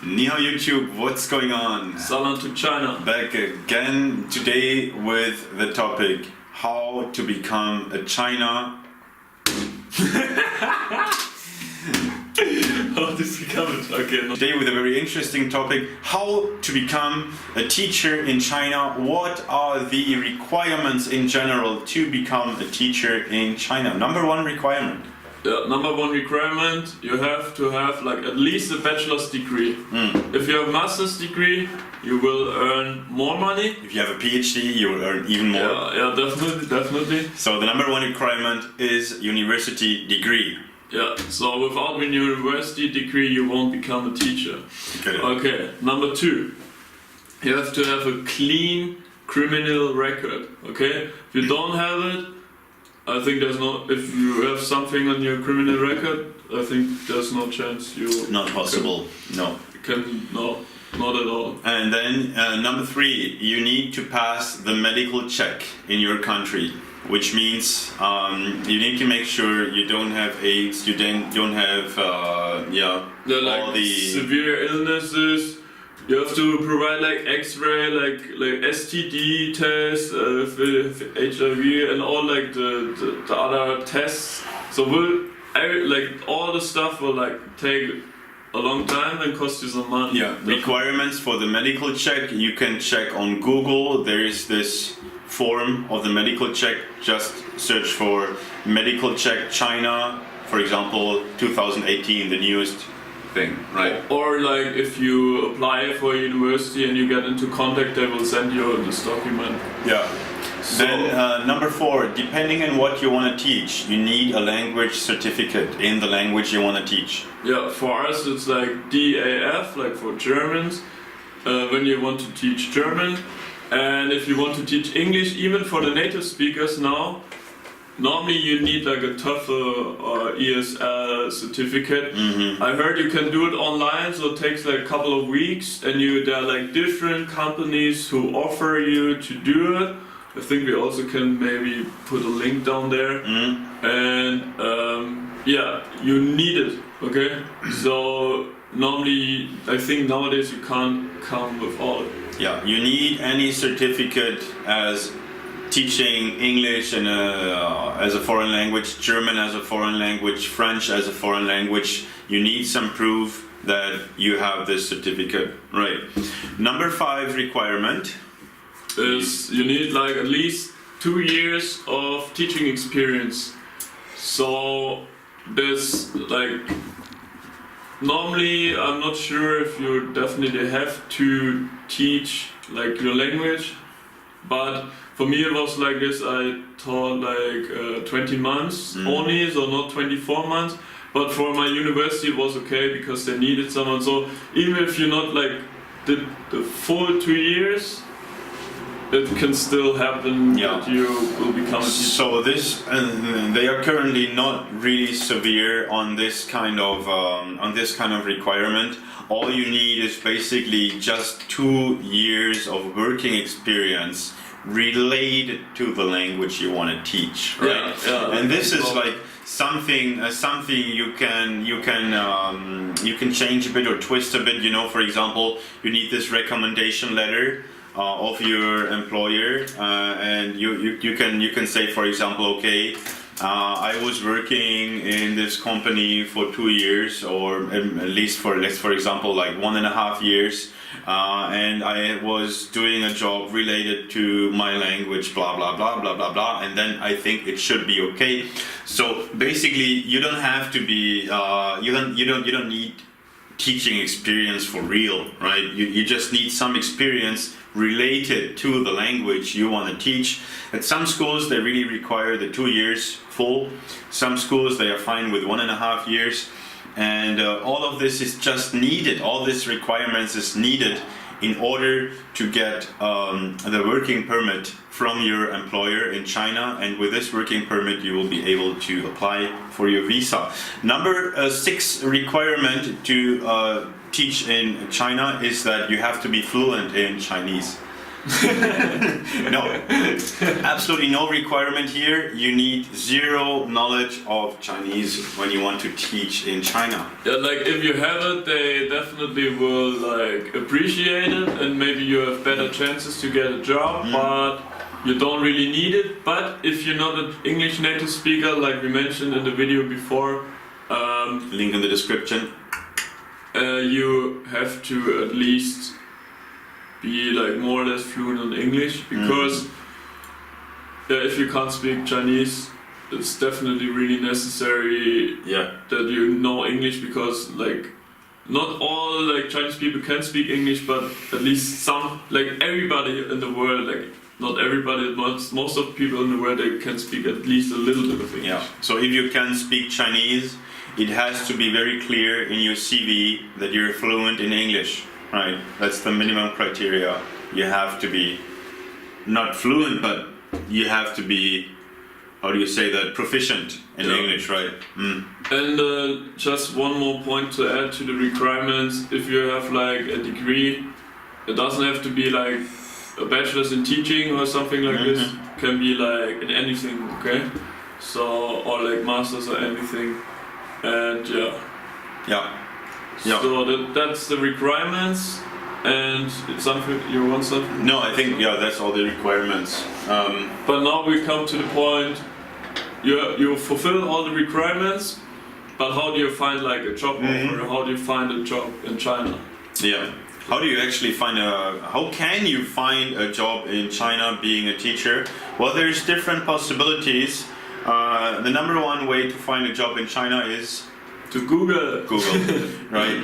Ni hao YouTube, what's going on? Salam to China. Back again today with the topic how to become a China. How to become it? Okay. No. Today with a very interesting topic, how to become a teacher in China. What are the requirements in general to become a teacher in China? Number one requirement. Yeah, number one requirement, you have to have like at least a bachelor's degree. If you have a master's degree, you will earn more money. If you have a PhD, you will earn even more. Yeah, definitely. So the number one requirement is university degree. Yeah, so without a university degree, you won't become a teacher. Okay, number two, you have to have a clean criminal record. Okay, if you don't have it, I think there's no. If you have something on your criminal record, I think there's no chance you. Not possible. No. No, not at all. And then number three, you need to pass the medical check in your country, which means you need to make sure you don't have AIDS, you don't have like all the severe illnesses. You have to provide like X-ray, like STD tests, HIV, and all like the other tests. So all the stuff will like take a long time and cost you some money. Yeah. Requirements for the medical check, you can check on Google. There is this form of the medical check. Just search for medical check China, for example, 2018, the newest thing, right? Or like if you apply for a university and you get into contact, they will send you this document. Yeah. So, then number four, depending on what you want to teach, you need a language certificate in the language you want to teach. Yeah, for us it's like DAF, like for Germans, when you want to teach German. And if you want to teach English, even for the native speakers now, normally you need like a TOEFL or ESL certificate. I heard you can do it online, so it takes like a couple of weeks, and there are like different companies who offer you to do it. I think we also can maybe put a link down there. And yeah, you need it, okay? So normally, I think nowadays you can't come without it. Yeah, you need any certificate as teaching English and as a foreign language, German as a foreign language, French as a foreign language. You need some proof that you have this certificate, right? Number five requirement is you need like at least 2 years of teaching experience. So there's like normally I'm not sure if you definitely have to teach like your language, but for me it was like this. I taught like 20 months only, so not 24 months. But for my university it was okay because they needed someone. So even if you're not like the full 2 years, it can still happen that you will become a teacher. So this, they are currently not really severe on this kind of requirement. All you need is basically just 2 years of working experience related to the language you want to teach, right? Yeah, and this is like something you can change a bit or twist a bit. You know, for example, you need this recommendation letter of your employer, and you can say, for example, okay, I was working in this company for 2 years, or at least for example like 1.5 years, and I was doing a job related to my language, blah blah blah blah blah blah, and then I think it should be okay. So basically, you don't have to be you don't need teaching experience for real, right? You just need some experience related to the language you want to teach. At some schools they really require the 2 years full. Some schools they are fine with 1.5 years, and all of this is just needed. All these requirements is needed in order to get the working permit from your employer in China, and with this working permit you will be able to apply for your visa. Number 6 requirement to teach in China is that you have to be fluent in Chinese. No, absolutely no requirement here. You need zero knowledge of Chinese when you want to teach in China. Yeah, like if you have it, they definitely will like appreciate it, and maybe you have better chances to get a job. But you don't really need it. But if you're not an English native speaker, like we mentioned in the video before, Link in the description. you have to at least be like more or less fluent in English, because if you can't speak Chinese, it's definitely really necessary Yeah. that you know English, because like not all like Chinese people can speak English, but at least some, like everybody in the world, like not everybody, most of people in the world, they can speak at least a little bit of English. Yeah. So if you can speak Chinese, it has to be very clear in your CV that you're fluent in English, right? That's the minimum criteria. You have to be not fluent, but you have to be, how do you say that, proficient in English, right? And just one more point to add to the requirements: if you have like a degree, it doesn't have to be like a bachelor's in teaching or something like this. It can be like in anything, okay? So, or like masters or anything. And Yeah. Yeah. so that's the requirements. And it's something you want something. No, I think that's all the requirements. But now we come to the point. You fulfill all the requirements, but how do you find like a job offer? How do you find a job in China? Yeah. How do you actually how can you find a job in China being a teacher? Well, there's different possibilities. The number one way to find a job in China is To Google. Right?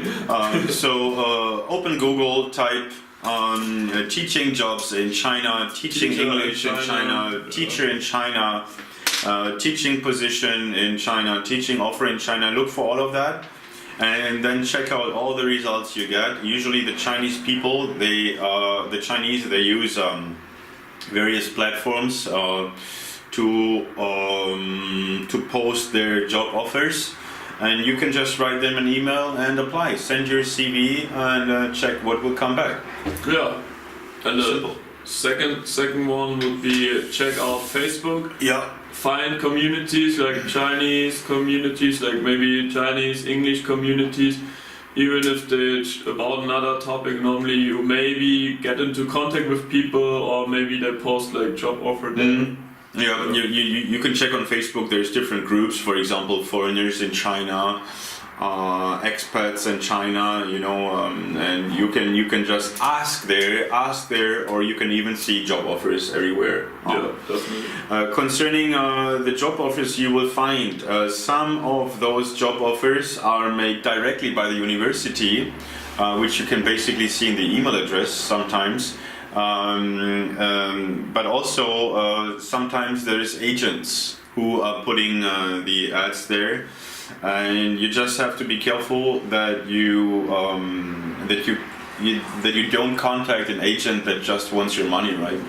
Open Google, type on teaching jobs in China, teaching Teacher English in China, teacher in China, teaching position in China, teaching offer in China. Look for all of that, and then check out all the results you get. Usually, the Chinese people, they use various platforms to post their job offers. And you can just write them an email and apply. Send your CV and check what will come back. Yeah. And Simple. Second one would be check out Facebook. Yeah. Find communities like Chinese communities, like maybe Chinese English communities. Even if it's about another topic, normally you maybe get into contact with people, or maybe they post like job offer there. Yeah, you can check on Facebook. There's different groups. For example, foreigners in China, expats in China. And you can just ask there, or you can even see job offers everywhere. Yeah, definitely. Concerning the job offers, you will find some of those job offers are made directly by the university, which you can basically see in the email address sometimes. But also sometimes there is agents who are putting the ads there, and you just have to be careful that you don't contact an agent that just wants your money, right?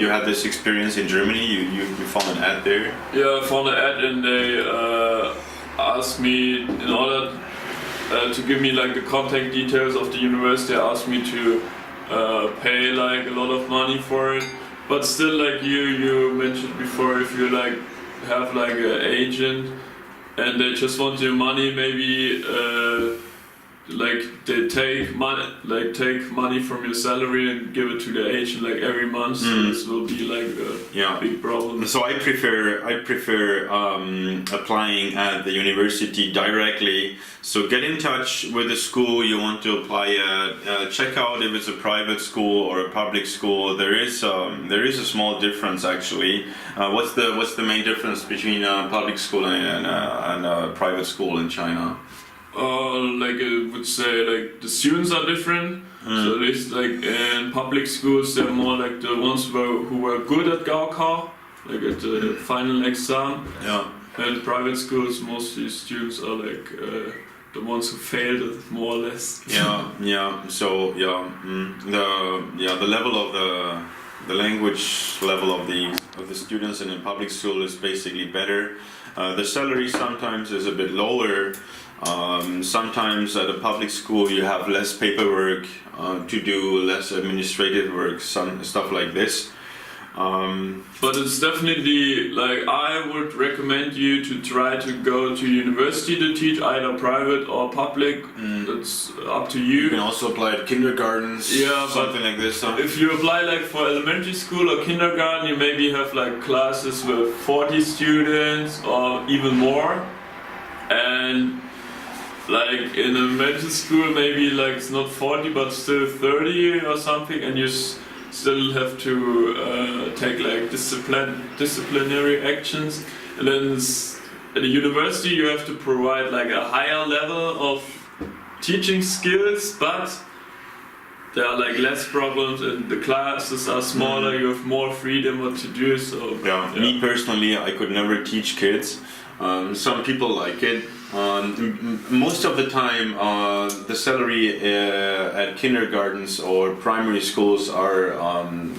You had this experience in Germany. You found an ad there. Yeah, I found an ad, and they asked me, in order to give me like the contact details of the university, they asked me to pay like a lot of money for it. But still, like you mentioned before, if you like have like an agent and they just want your money, maybe like they take money from your salary and give it to the agent like every month. So this will be like a big problem. So I prefer applying at the university directly. So get in touch with the school you want to apply at. Check out if it's a private school or a public school. There is a small difference actually. What's the main difference between a public school and a private school in China? Like I would say, like the students are different. So at least like in public schools, they're more like the ones who were good at Gaokao, like at the final exam. Yeah. And private schools, mostly students are like the ones who failed it, more or less. Yeah. So the level of the language level of the students in a public school is basically better. The salary sometimes is a bit lower. Sometimes at a public school you have less paperwork to do, less administrative work, some stuff like this. But it's definitely like I would recommend you to try to go to university to teach, either private or public. That's up to you. You can also apply at kindergartens, Yeah, something like this. If you apply like for elementary school or kindergarten, you maybe have like classes with 40 students or even more. And like in elementary school, maybe like it's not 40 but still 30 or something, and you still have to take like disciplinary actions. And then at the university you have to provide like a higher level of teaching skills, but there are like less problems and the classes are smaller, you have more freedom what to do. So yeah. Me personally, I could never teach kids. Some people like it. Most of the time, the salary at kindergartens or primary schools are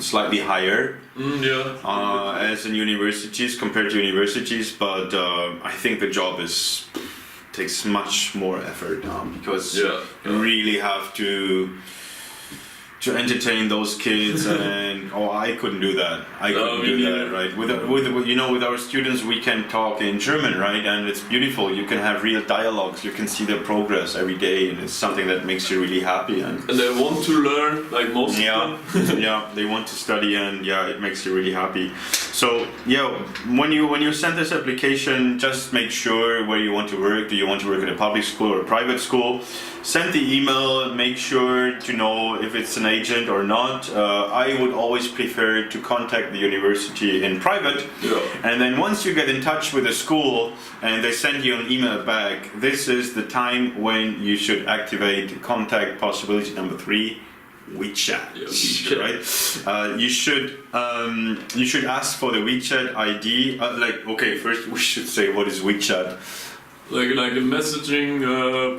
slightly higher as in universities, compared to universities. But I think the job takes much more effort because you really have to entertain those kids, and I couldn't do that. I couldn't do that, right? With our students, we can talk in German, right? And it's beautiful. You can have real dialogues. You can see their progress every day, and it's something that makes you really happy. And they want to learn, like most of them. Yeah, they want to study, and it makes you really happy. So when you send this application, just make sure where you want to work. Do you want to work at a public school or a private school? Send the email. Make sure to know if it's an agent or not. I would always prefer to contact the university in private, and then once you get in touch with the school and they send you an email back, this is the time when you should activate contact possibility number 3. WeChat, right? You should ask for the WeChat ID. First we should say what is WeChat. Like a messaging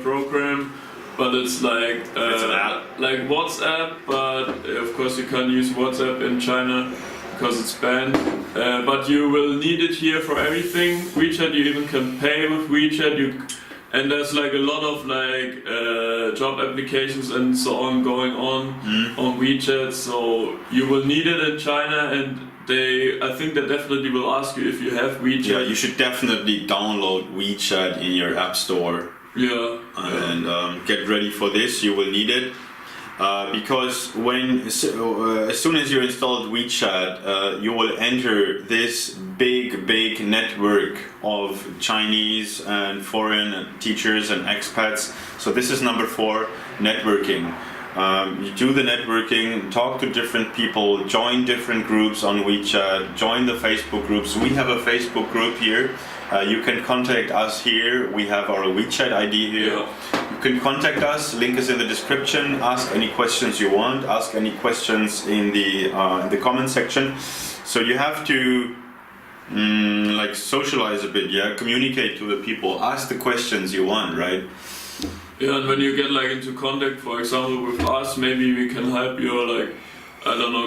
program, but it's like it's an app. Like WhatsApp, but of course you can't use WhatsApp in China because it's banned. But you will need it here for everything. WeChat, you even can pay with WeChat. And there's like a lot of like job applications and so on going on WeChat. So you will need it in China, and I think they definitely will ask you if you have WeChat. Yeah, you should definitely download WeChat in your app store. And get ready for this. You will need it because as soon as you installed WeChat, you will enter this big network of Chinese and foreign teachers and expats. So this is number 4, networking. You do the networking, talk to different people, join different groups on WeChat, join the Facebook groups. We have a Facebook group here. You can contact us here. We have our WeChat ID here. You can contact us. Link is in the description. Ask any questions you want. Ask any questions in the comment section. So you have to socialize a bit. Communicate to the people. Ask the questions you want, right? Yeah, and when you get like into contact, for example, with us, maybe we can help you,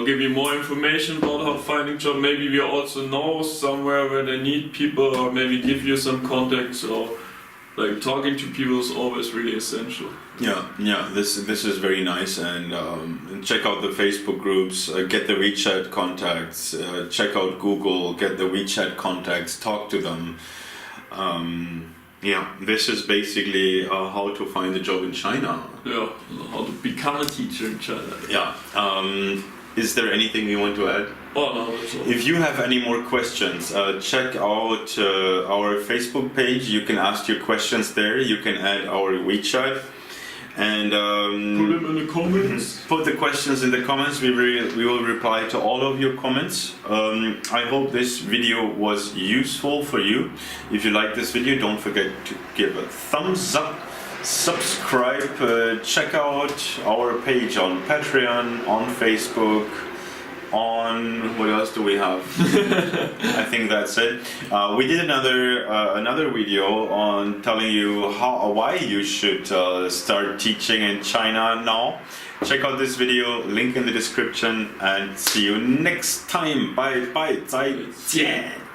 give you more information about how finding job. Maybe we also know somewhere where they need people, or maybe give you some contacts. So, like talking to people is always really essential. This is very nice, and check out the Facebook groups, get the WeChat contacts, check out Google, get the WeChat contacts, talk to them. This is basically how to find a job in China. Yeah, how to become a teacher in China. Is there anything you want to add? Oh no, that's all. If you have any more questions, check out our Facebook page. You can ask your questions there. You can add our WeChat. And put them in the comments. Put the questions in the comments. We will reply to all of your comments. I hope this video was useful for you. If you like this video, don't forget to give a thumbs up, subscribe, check out our page on Patreon, on Facebook, on what else do we have? I think that's it. We did another video on telling you why you should start teaching in China now. Check out this video, link in the description, and see you next time. Bye bye, 再见.